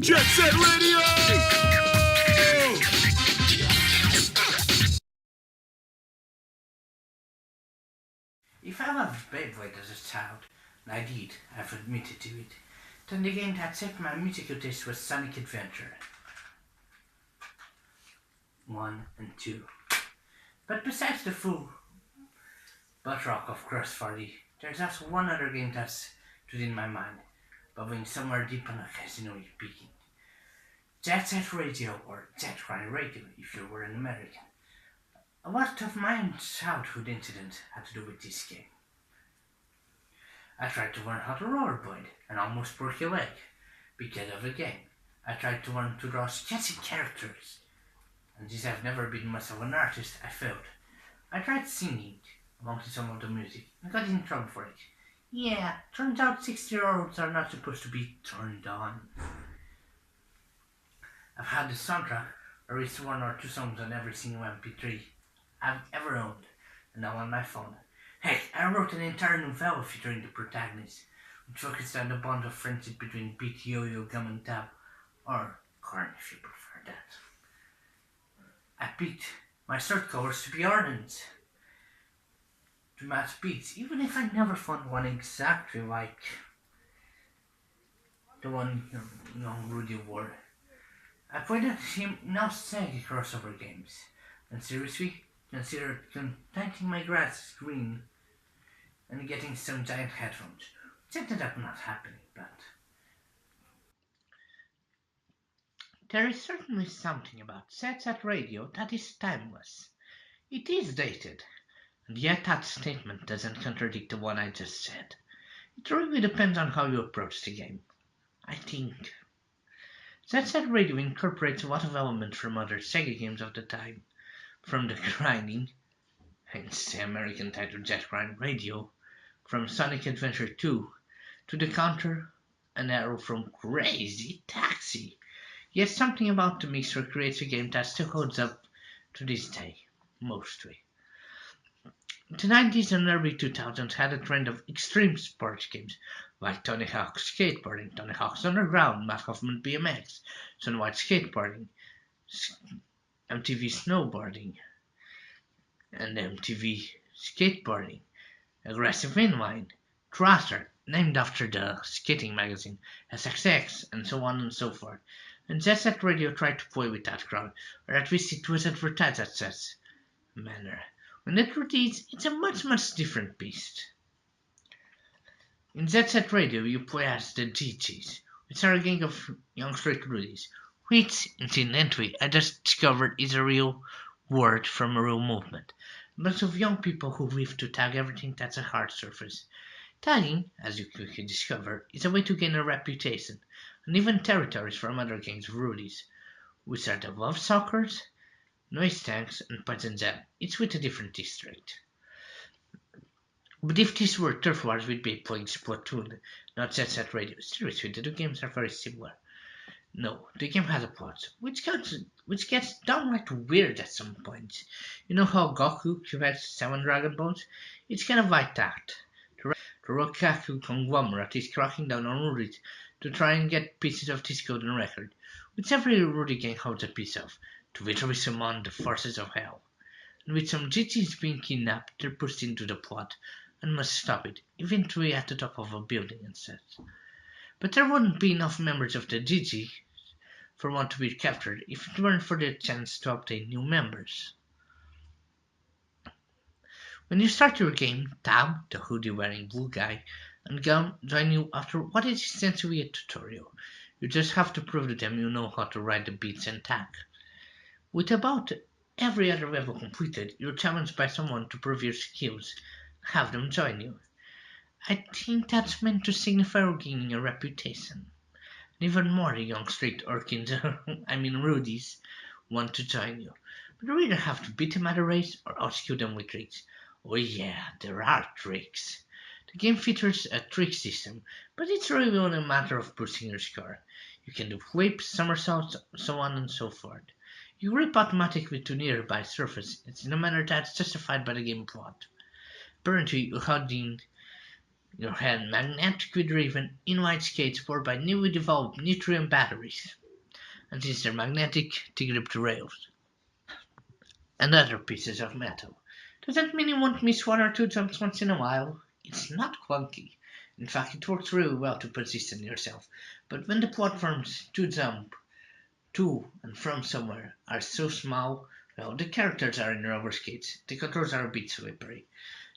Jet Set Radio! If I loved Beyblade as a child, and I did, I've admitted to it, then the game that set my musical taste was Sonic Adventure 1 and 2. But besides the full butt rock of Cross 40, there's also one other game that's within my mind, bubbling somewhere deep on a casino peaking. Jet Set Radio, or Jet Grind Radio if you were an American. A lot of my childhood incidents had to do with this game. I tried to learn how to rollerblade and almost broke a leg because of the game. I tried to learn to draw sketchy characters, and since I've never been much of an artist, I failed. I tried singing along to some of the music and got in trouble for it. Yeah, turns out 60-year-olds are not supposed to be turned on. I've had the soundtrack, or at least one or two songs on every single MP3 I've ever owned, and now on my phone. Heck, I wrote an entire novella featuring the protagonist, which focused on the bond of friendship between Beat, Yo-Yo, Gum and Tab, or Corn if you prefer that. I picked my shirt colors to be orange, to match beats, even if I never found one exactly like the one young Rudy wore. I played at him nostalgic crossover games, and seriously considered contenting my grass green and getting some giant headphones, which ended up not happening, but there is certainly something about Jet Set Radio that is timeless. It is dated, and yet that statement doesn't contradict the one I just said. It really depends on how you approach the game, I think. Jet Set Radio incorporates a lot of elements from other Sega games of the time, from the grinding, hence the American title Jet Grind Radio, from Sonic Adventure 2, to the counter and arrow from Crazy Taxi. Yet something about the mixture creates a game that still holds up to this day, mostly. The 90s and early 2000s had a trend of extreme sports games, like Tony Hawk's Skateboarding, Tony Hawk's Underground, Matt Hoffman BMX, Sun White Skateboarding, MTV Snowboarding, and MTV Skateboarding, Aggressive Inline, Thrasher, named after the skating magazine, SXX, and so on and so forth. And Jet Set Radio tried to play with that crowd, or at least it was advertised as such manner. When the truth is, it's a much different beast. In Jet Set Radio, you play as the GGs, which are a gang of young straight Rudies, which, incidentally, I just discovered is a real word from a real movement. A bunch of young people who live to tag everything that's a hard surface. Tagging, as you quickly discover, is a way to gain a reputation, and even territories from other gangs of Rudies, which are the Love Suckers, Noise Tanks, and Poison Jam, each with a different district. But if this were Turf Wars, we'd be playing Splatoon, not Jet Set Radio. Seriously, the two games are very similar. No, the game has a plot, which gets downright weird at some points. You know how Goku collects 7 Dragon Balls? It's kind of like that. The Rokaku conglomerate is cracking down on Rudy to try and get pieces of this golden record, which every Rudy gang holds a piece of, to literally summon the forces of hell. And with some GGs being kidnapped, they're pushed into the plot and must stop it, eventually at the top of a building and such. But there wouldn't be enough members of the GG for one to be captured if it weren't for the chance to obtain new members. When you start your game, Tab, the hoodie-wearing blue guy, and Gum join you after what is essentially a tutorial. You just have to prove to them you know how to ride the beats and tag. With about every other level completed, you're challenged by someone to prove your skills and have them join you. I think that's meant to signify gaining a reputation. And even more young straight Orkins, Rudies, want to join you. But you either have to beat them at a race or outskill them with tricks. Oh yeah, there are tricks. The game features a trick system, but it's really only a matter of boosting your score. You can do flips, somersaults, so on and so forth. You rip automatically to nearby surface. It's in a manner that's justified by the game plot. Apparently, you had Your hand magnetically driven in-white skates powered by newly developed lithium batteries, and since they're magnetic, they grip the rails and other pieces of metal. Does that mean you won't miss one or two jumps once in a while? It's not clunky. In fact, it works really well to position yourself. But when the platforms to jump to and from somewhere are so small, well, the characters are in roller skates. The controls are a bit slippery.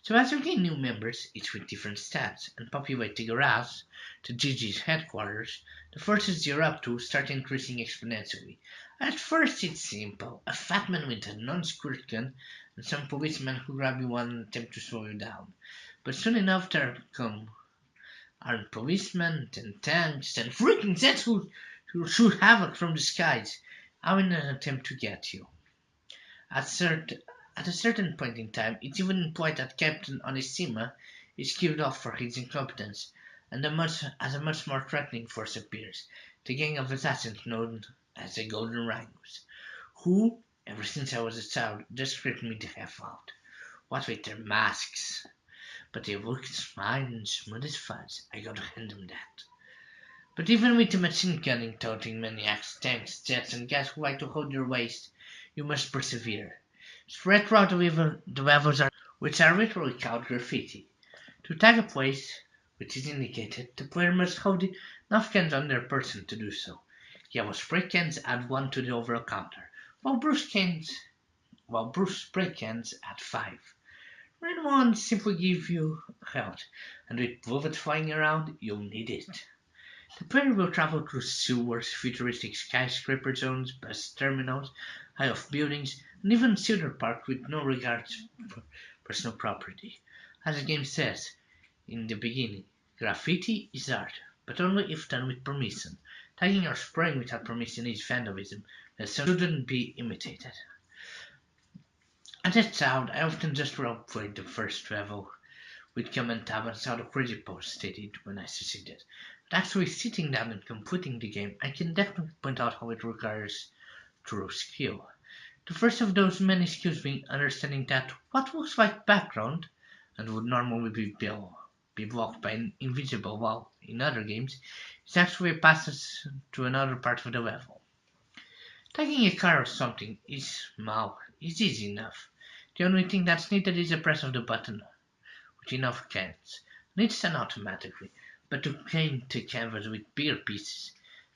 So as you gain new members, each with different stats, and populate the garage, the GG's headquarters, the forces you're up to start increasing exponentially. At first it's simple, a fat man with a non-squirt gun, and some policemen who grab you and attempt to slow you down. But soon enough there come armed policemen, and tanks, and freaking jets who shoot havoc from the skies, all in an attempt to get you. At, cert- at a certain point in time, it's even implied that Captain Onishima is killed off for his incompetence, and as a much more threatening force appears, the gang of assassins known as the Golden Rhinos, who, ever since I was a child, just creeped me the F out. What with their masks? But they looked fine and smooth as fuzz, I gotta hand them that. But even with the machine gunning toting maniacs, tanks, jets, and guys who like to hold your waist, you must persevere. Spread throughout the levels which are literally called graffiti. To tag a place which is indicated, the player must hold enough cans on their person to do so. Yellow spray cans add 1 to the overall counter, while Bruce spray cans add 5. Red ones simply give you health, and with bullets flying around, you'll need it. The player will travel through sewers, futuristic skyscraper zones, bus terminals, high-off buildings, and even Cedar Park with no regard for personal property. As the game says in the beginning, graffiti is art, but only if done with permission. Tagging or spraying without permission is vandalism that shouldn't be imitated. At that sound, I often just roleplayed the first level with command tab and saw the crazy post stated when I succeeded. But actually sitting down and completing the game, I can definitely point out how it requires true skill. The first of those many skills being understanding that what looks like background and would normally be blocked by an invisible wall in other games is actually passes to another part of the level. Taking a car or something is easy enough. The only thing that's needed is a press of the button with enough cans. And it's done automatically, but to paint a canvas with bigger pieces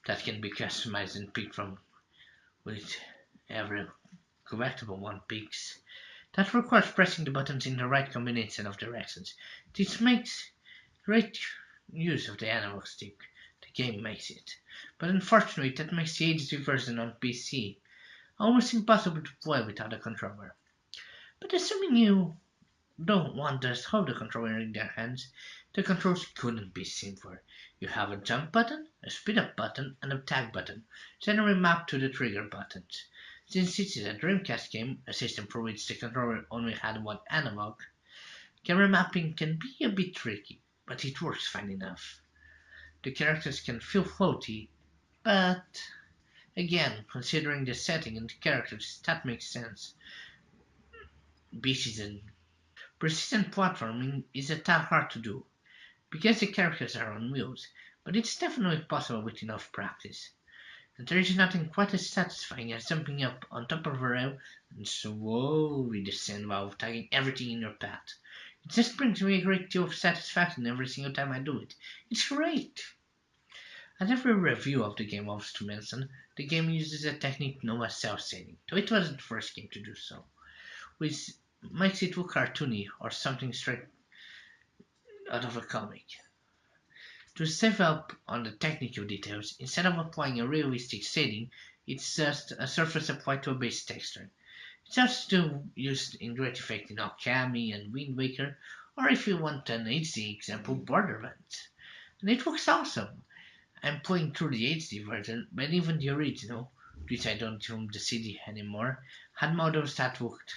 that can be customized and picked from with every collectible one picks, that requires pressing the buttons in the right combination of directions. This makes great use of the analog stick. The game makes it. But unfortunately, that makes the HD version on PC almost impossible to play without a controller. But assuming you don't want to hold the controller in their hands, the controls couldn't be simpler. You have a jump button, a speed up button, and a tag button, generally mapped to the trigger buttons. Since it is a Dreamcast game, a system for which the controller only had one analog, camera mapping can be a bit tricky, but it works fine enough. The characters can feel floaty, but again, considering the setting and the characters, that makes sense. Precision. Precision platforming is a tad hard to do, because the characters are on wheels, but it's definitely possible with enough practice. And there is nothing quite as satisfying as jumping up on top of a rail and slowly descend while tagging everything in your path. It just brings me a great deal of satisfaction every single time I do it. It's great! As every review of the game loves to mention, the game uses a technique known as cel-shading, though it wasn't the first game to do so, which makes it look cartoony or something straight out of a comic. To save up on the technical details, instead of applying a realistic shading, it's just a surface applied to a base texture. It's just still used in great effect in Okami and Wind Waker, or if you want an HD example, Borderlands. And it looks awesome. I'm playing through the HD version, but even the original, which I don't own the CD anymore, had models that looked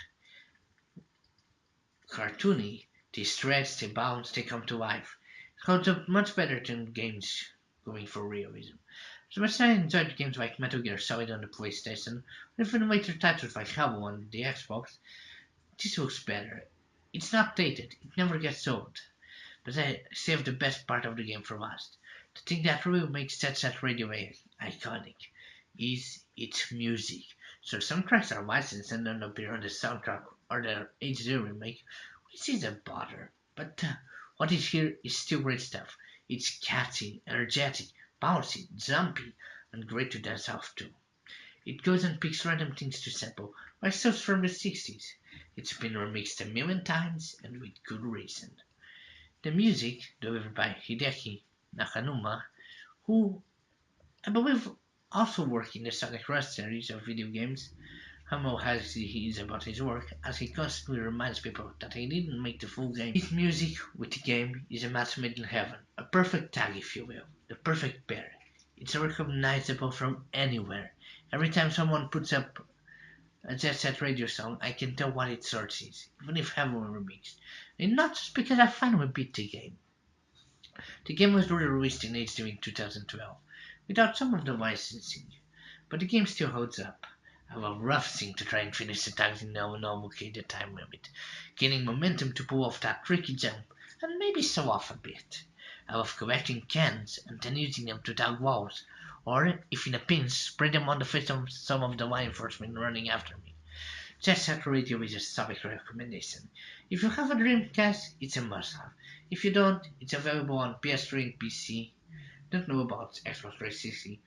cartoony. They stretch, they bounce, they come to life. It holds up much better than games going for realism. As much as I enjoyed games like Metal Gear Solid on the PlayStation, or even later titles like Halo on the Xbox, this looks better. It's not dated, it never gets old. But I saved the best part of the game for last. The thing that really makes Jet Set Radio iconic is its music. So some tracks are licensed and don't appear on the soundtrack or the HD remake, which is a bother. But what is here is still great stuff. It's catchy, energetic, bouncy, jumpy, and great to dance off to. It goes and picks random things to sample, like stuff from the 60s. It's been remixed a million times, and with good reason. The music, delivered by Hideki Nakanuma, who I believe also worked in the Sonic Rush series of video games. Humble as he is about his work, as he constantly reminds people that he didn't make the full game. His music with the game is a match made in heaven, a perfect tag if you will, the perfect pair. It's recognizable from anywhere. Every time someone puts up a Jet Set Radio song, I can tell what its source is, even if heavily remixed. And not just because I finally beat the game. The game was re-released in HD in 2012, without some of the licensing, but the game still holds up. I have a rough thing to try and finish the tags in no allocated time limit, gaining momentum to pull off that tricky jump, and maybe sew off a bit. I love collecting cans and then using them to tag walls, or, if in a pinch, spray them on the face of some of the law enforcement running after me. Jet Set Radio is a solid recommendation. If you have a Dreamcast, it's a must-have. If you don't, it's available on PS3 and PC. Don't know about Xbox 360,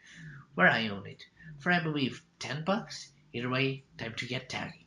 where I own it, for I believe $10. Either way, time to get tagging.